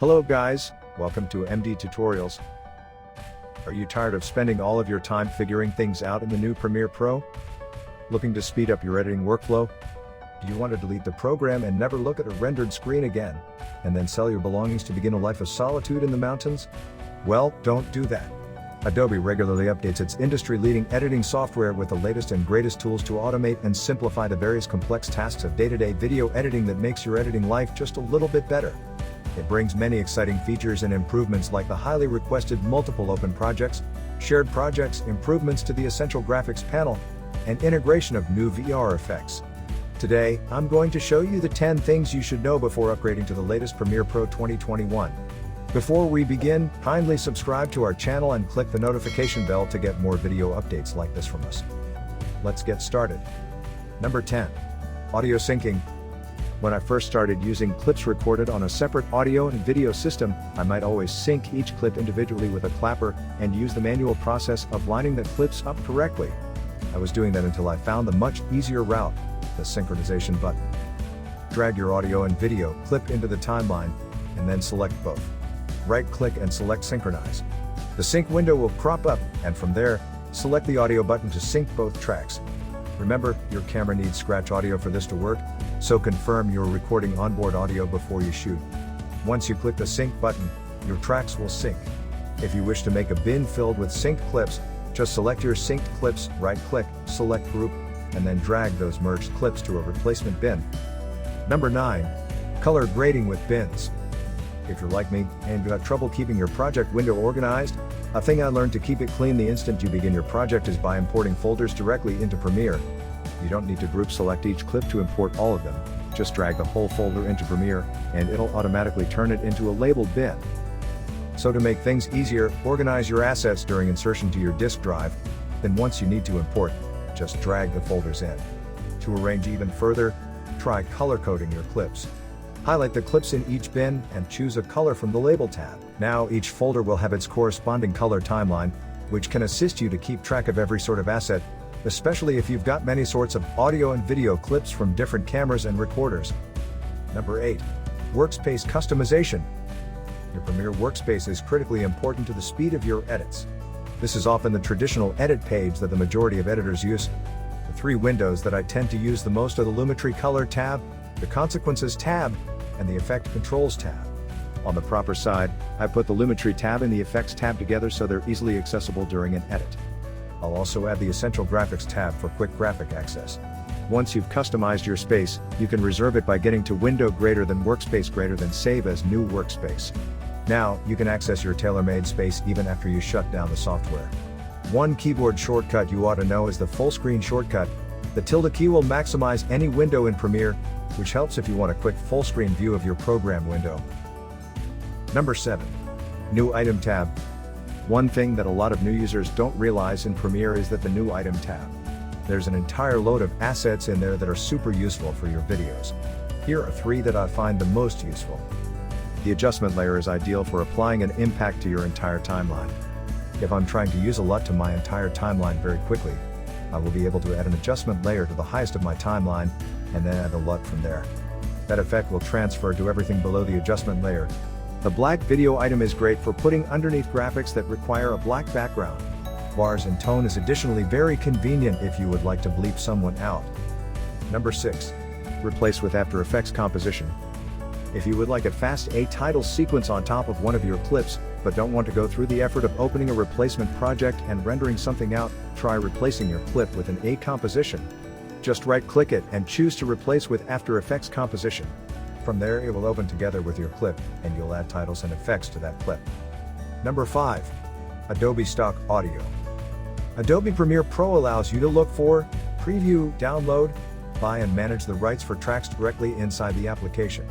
Hello guys, welcome to MD Tutorials. Are you tired of spending all of your time figuring things out in the new Premiere Pro? Looking to speed up your editing workflow? Do you want to delete the program and never look at a rendered screen again, and then sell your belongings to begin a life of solitude in the mountains? Well, don't do that. Adobe regularly updates its industry-leading editing software with the latest and greatest tools to automate and simplify the various complex tasks of day-to-day video editing that makes your editing life just a little bit better. It brings many exciting features and improvements like the highly requested multiple open projects, shared projects, improvements to the essential graphics panel, and integration of new VR effects. Today, I'm going to show you the 10 things you should know before upgrading to the latest Premiere Pro 2021. Before we begin, kindly subscribe to our channel and click the notification bell to get more video updates like this from us. Let's get started. Number 10. Audio syncing. When I first started using clips recorded on a separate audio and video system, I might always sync each clip individually with a clapper and use the manual process of lining the clips up correctly. I was doing that until I found the much easier route, the synchronization button. Drag your audio and video clip into the timeline, and then select both. Right-click and select Synchronize. The sync window will crop up, and from there, select the audio button to sync both tracks. Remember, your camera needs scratch audio for this to work, so confirm you're recording onboard audio before you shoot. Once you click the sync button, your tracks will sync. If you wish to make a bin filled with synced clips, just select your synced clips, right-click, select Group, and then drag those merged clips to a replacement bin. Number 9. Color grading with bins. If you're like me, and you've got trouble keeping your project window organized, a thing I learned to keep it clean the instant you begin your project is by importing folders directly into Premiere. You don't need to group select each clip to import all of them, just drag the whole folder into Premiere, and it'll automatically turn it into a labeled bin. So to make things easier, organize your assets during insertion to your disk drive, then once you need to import, just drag the folders in. To arrange even further, try color coding your clips. Highlight the clips in each bin and choose a color from the Label tab. Now each folder will have its corresponding color timeline, which can assist you to keep track of every sort of asset, especially if you've got many sorts of audio and video clips from different cameras and recorders. Number 8. Workspace customization. Your Premiere Workspace is critically important to the speed of your edits. This is often the traditional edit page that the majority of editors use. The 3 windows that I tend to use the most are the Lumetri Color tab, the Consequences tab, and the Effect Controls tab. On the proper side, I put the Lumetri tab and the Effects tab together so they're easily accessible during an edit. I'll also add the Essential Graphics tab for quick graphic access. Once you've customized your space, you can reserve it by getting to Window greater than Workspace greater than Save as New Workspace. Now, you can access your tailor-made space even after you shut down the software. One keyboard shortcut you ought to know is the full screen shortcut. The tilde key will maximize any window in Premiere, which helps if you want a quick full screen view of your program window. Number 7. New Item tab. One thing that a lot of new users don't realize in Premiere is that the New Item tab. There's an entire load of assets in there that are super useful for your videos. Here are 3 that I find the most useful. The adjustment layer is ideal for applying an impact to your entire timeline. If I'm trying to use a LUT to my entire timeline very quickly, I will be able to add an adjustment layer to the highest of my timeline, and then add a LUT from there. That effect will transfer to everything below the adjustment layer. The black video item is great for putting underneath graphics that require a black background. Bars and tone is additionally very convenient if you would like to bleep someone out. Number 6. Replace with After Effects composition. If you would like a fast A-title sequence on top of one of your clips, but don't want to go through the effort of opening a replacement project and rendering something out, try replacing your clip with an A composition. Just right-click it and choose to replace with After Effects composition. From there it will open together with your clip, and you'll add titles and effects to that clip. Number 5. Adobe Stock Audio. Adobe Premiere Pro allows you to look for, preview, download, buy and manage the rights for tracks directly inside the application.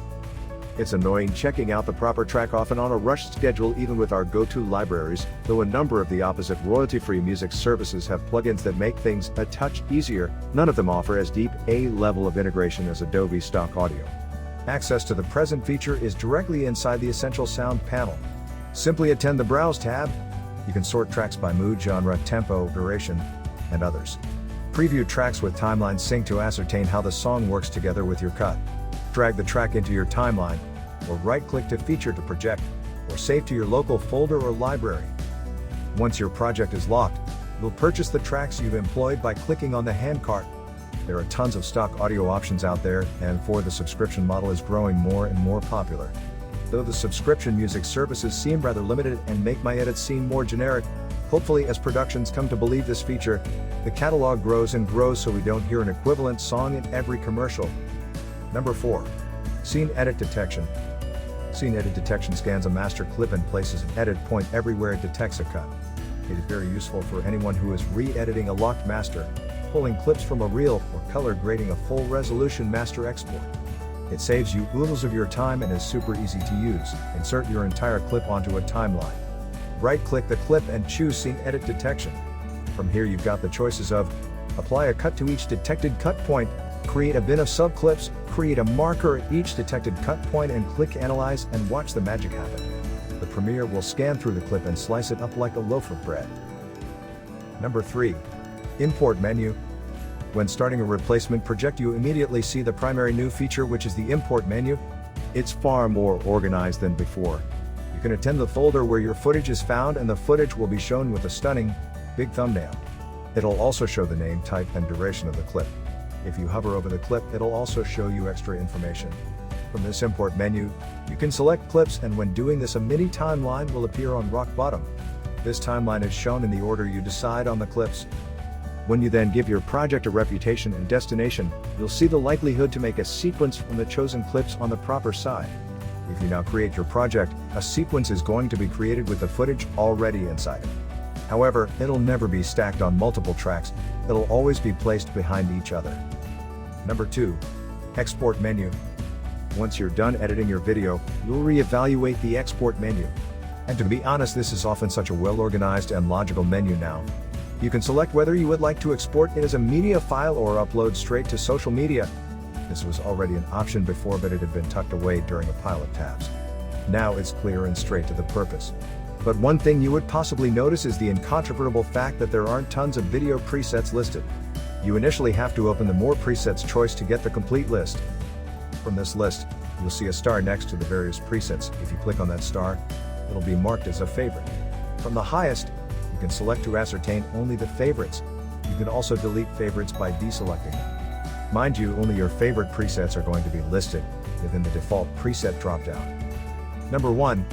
It's annoying checking out the proper track often on a rushed schedule even with our go-to libraries, though a number of the opposite royalty-free music services have plugins that make things a touch easier. None of them offer as deep a level of integration as Adobe Stock Audio. Access to the present feature is directly inside the Essential Sound panel. Simply attend the Browse tab. You can sort tracks by mood, genre, tempo, duration, and others. Preview tracks with timeline sync to ascertain how the song works together with your cut. Drag the track into your timeline, or right-click to feature to project, or save to your local folder or library. Once your project is locked, you'll purchase the tracks you've employed by clicking on the handcart. There are tons of stock audio options out there, and the subscription model is growing more and more popular. Though the subscription music services seem rather limited and make my edits seem more generic, hopefully as productions come to believe this feature, the catalog grows and grows so we don't hear an equivalent song in every commercial. Number 4. Scene Edit Detection. Scene Edit Detection scans a master clip and places an edit point everywhere it detects a cut. It is very useful for anyone who is re-editing a locked master, pulling clips from a reel, or color grading a full resolution master export. It saves you oodles of your time and is super easy to use. Insert your entire clip onto a timeline. Right-click the clip and choose Scene Edit Detection. From here you've got the choices of apply a cut to each detected cut point, create a bin of sub-clips, create a marker at each detected cut point, and click Analyze and watch the magic happen. The Premiere will scan through the clip and slice it up like a loaf of bread. Number 3. Import Menu. When starting a replacement project, you immediately see the primary new feature, which is the Import Menu. It's far more organized than before. You can attend the folder where your footage is found, and the footage will be shown with a stunning, big thumbnail. It'll also show the name, type, and duration of the clip. If you hover over the clip, it'll also show you extra information. From this import menu, you can select clips, and when doing this, a mini timeline will appear on rock bottom. This timeline is shown in the order you decide on the clips. When you then give your project a reputation and destination, you'll see the likelihood to make a sequence from the chosen clips on the proper side. If you now create your project, a sequence is going to be created with the footage already inside it. However, it'll never be stacked on multiple tracks, it'll always be placed behind each other. Number 2. Export Menu. Once you're done editing your video, you'll re-evaluate the export menu. And to be honest, this is often such a well-organized and logical menu now. You can select whether you would like to export it as a media file or upload straight to social media. This was already an option before, but it had been tucked away during a pile of tabs. Now it's clear and straight to the purpose. But one thing you would possibly notice is the incontrovertible fact that there aren't tons of video presets listed. You initially have to open the More Presets choice to get the complete list. From this list, you'll see a star next to the various presets. If you click on that star, it'll be marked as a favorite. From the highest, you can select to ascertain only the favorites. You can also delete favorites by deselecting them. Mind you, only your favorite presets are going to be listed within the default preset dropdown. Number 1.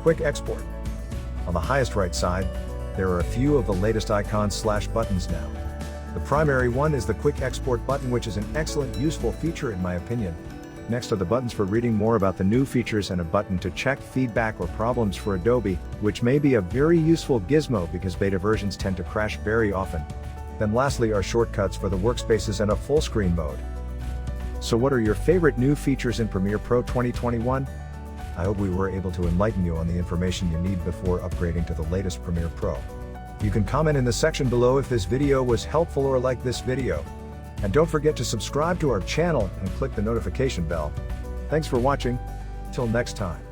Quick Export. On the highest right side, there are a few of the latest icons/buttons now. The primary one is the Quick Export button, which is an excellent, useful feature in my opinion. Next are the buttons for reading more about the new features and a button to check feedback or problems for Adobe, which may be a very useful gizmo because beta versions tend to crash very often. Then lastly are shortcuts for the workspaces and a full screen mode. So what are your favorite new features in Premiere Pro 2021? I hope we were able to enlighten you on the information you need before upgrading to the latest Premiere Pro. You can comment in the section below if this video was helpful or like this video. And don't forget to subscribe to our channel and click the notification bell. Thanks for watching. Till next time.